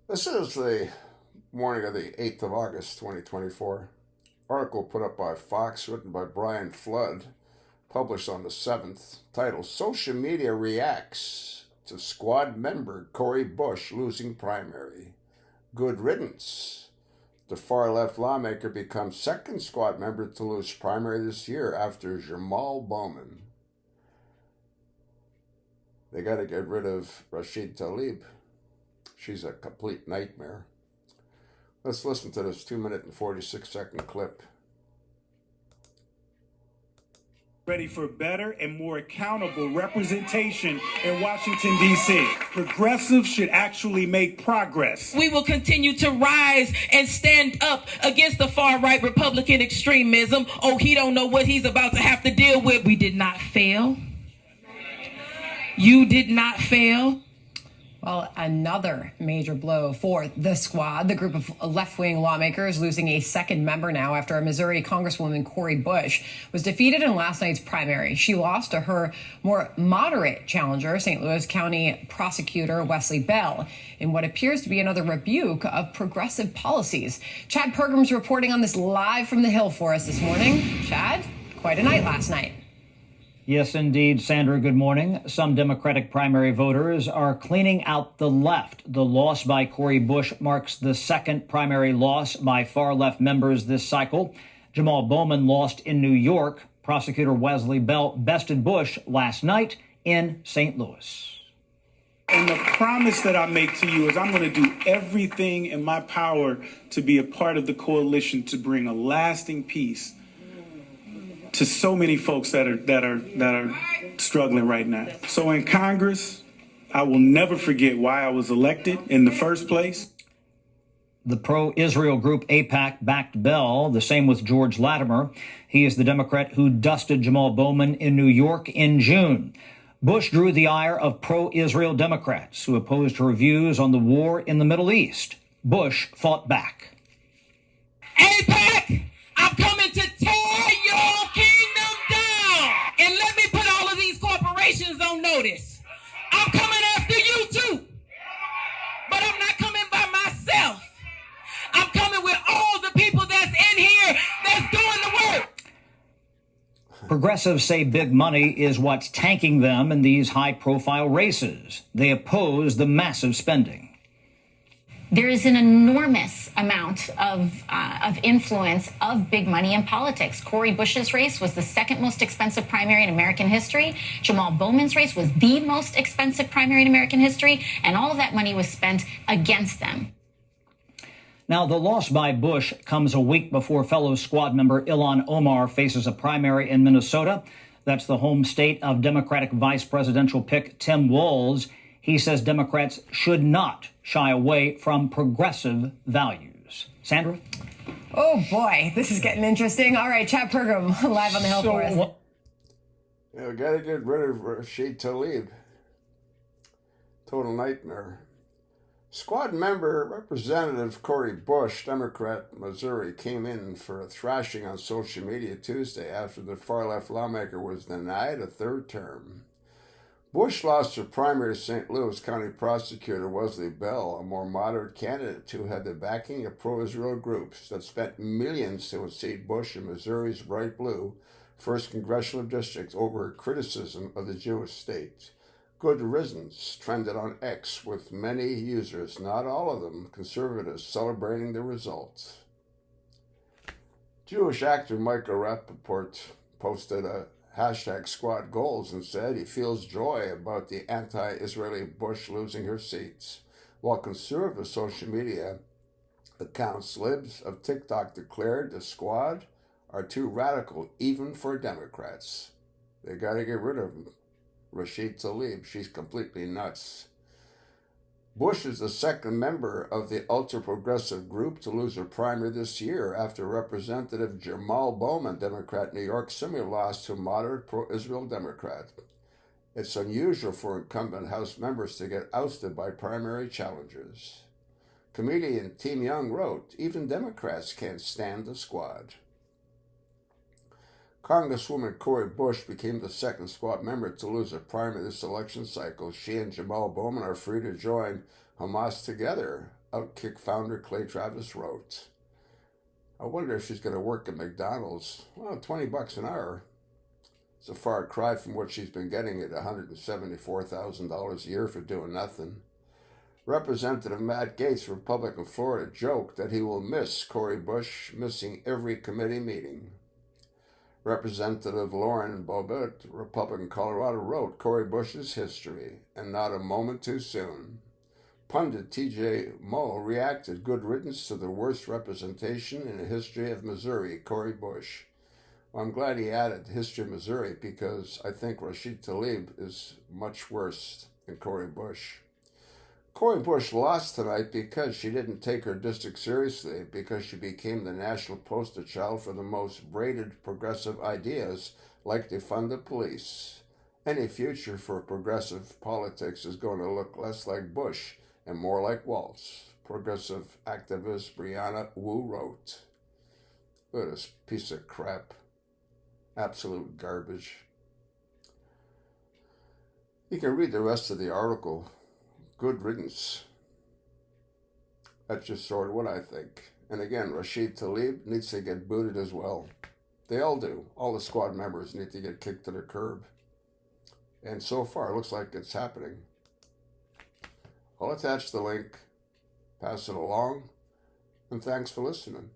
This is the morning of the 8th of August, 2024. Article put up by Fox, written by Brian Flood, published on the 7th, titled Social Media Reacts to Squad Member Cori Bush Losing Primary. Good riddance. The far-left lawmaker becomes second squad member to lose primary this year after Jamal Bowman. They got to get rid of Rashid Tlaib. She's a complete nightmare. Let's listen to this 2-minute and 46-second clip. Ready for better and more accountable representation in Washington, D.C. Progressives should actually make progress. We will continue to rise and stand up against the far-right Republican extremism. Oh, he don't know what he's about to have to deal with. We did not fail. You did not fail. Well, another major blow for the squad. The group of left-wing lawmakers losing a second member now after a Missouri Congresswoman, Cori Bush, was defeated in last night's primary. She lost to her more moderate challenger, St. Louis County Prosecutor Wesley Bell, in what appears to be another rebuke of progressive policies. Chad Pergram's reporting on this live from the Hill for us this morning. Chad, quite a night last night. Yes, indeed, Sandra, good morning. Some Democratic primary voters are cleaning out the left. The loss by Cori Bush marks the second primary loss by far-left members this cycle. Jamal Bowman lost in New York. Prosecutor Wesley Bell bested Bush last night in St. Louis. And the promise that I make to you is I'm going to do everything in my power to be a part of the coalition to bring a lasting peace to so many folks that are struggling right now. So in Congress, I will never forget why I was elected in the first place. The pro-Israel group AIPAC backed Bell, the same with George Latimer. He is the Democrat who dusted Jamal Bowman in New York in June. Bush drew the ire of pro-Israel Democrats who opposed her views on the war in the Middle East. Bush fought back. AIPAC, I'm coming to tear your kingdom down. And let me put all of these corporations on notice. I'm coming after you too. But I'm not coming by myself. I'm coming with all the people that's in here that's doing the work. Progressives say big money is what's tanking them in these high-profile races. They oppose the massive spending. There is an enormous amount of influence of big money in politics. Cori Bush's race was the second most expensive primary in American history. Jamal Bowman's race was the most expensive primary in American history, and all of that money was spent against them. Now, the loss by Bush comes a week before fellow squad member Ilhan Omar faces a primary in Minnesota. That's the home state of Democratic vice presidential pick Tim Walz. He says Democrats should not shy away from progressive values. Sandra? Oh, boy, this is getting interesting. All right, Chad Pergram, live on the Hill for us. Yeah, we got to get rid of Rashid Tlaib. Total nightmare. Squad member Representative Cori Bush, Democrat, Missouri, came in for a thrashing on social media Tuesday after the far-left lawmaker was denied a third term. Bush lost her primary to St. Louis County Prosecutor Wesley Bell, a more moderate candidate who had the backing of pro-Israel groups that spent millions to unseat Bush in Missouri's bright blue 1st Congressional District over her criticism of the Jewish state. Good riddance trended on X with many users, not all of them conservatives, celebrating the results. Jewish actor Michael Rappaport posted a hashtag squad goals and said he feels joy about the anti-Israeli Bush losing her seats, while conservative social media accounts libs of TikTok declared the squad are too radical even for Democrats. They got to get rid of him. Rashid Tlaib, she's completely nuts. Bush is the second member of the ultra-progressive group to lose her primary this year after Representative Jamal Bowman, Democrat, New York, similarly lost to a moderate pro-Israel Democrat. It's unusual for incumbent House members to get ousted by primary challengers. Comedian Tim Young wrote, even Democrats can't stand the squad. Congresswoman Cori Bush became the second squad member to lose a primary this election cycle. She and Jamal Bowman are free to join Hamas together Outkick founder Clay Travis wrote. I wonder if she's going to work at McDonald's. Well, $20 an hour. It's a far cry from what she's been getting at $174,000 a year for doing nothing. Representative Matt Gaetz, Republican Florida, joked that he will miss Cori Bush, missing every committee meeting. Representative Lauren Boebert, Republican Colorado, wrote Cori Bush's history, and not a moment too soon. Pundit T.J. Moe reacted, good riddance to the worst representation in the history of Missouri, Cori Bush. Well, I'm glad he added history of Missouri because I think Rashid Tlaib is much worse than Cori Bush. Cori Bush lost tonight because she didn't take her district seriously, because she became the national poster child for the most braided progressive ideas like defund the police. Any future for progressive politics is going to look less like Bush and more like Waltz, progressive activist Brianna Wu wrote. Look at this piece of crap. Absolute garbage. You can read the rest of the article. Good riddance. That's just sort of what I think. And again, Rashid Tlaib needs to get booted as well. They all do. All the squad members need to get kicked to the curb. And so far, it looks like it's happening. I'll attach the link, pass it along, and thanks for listening.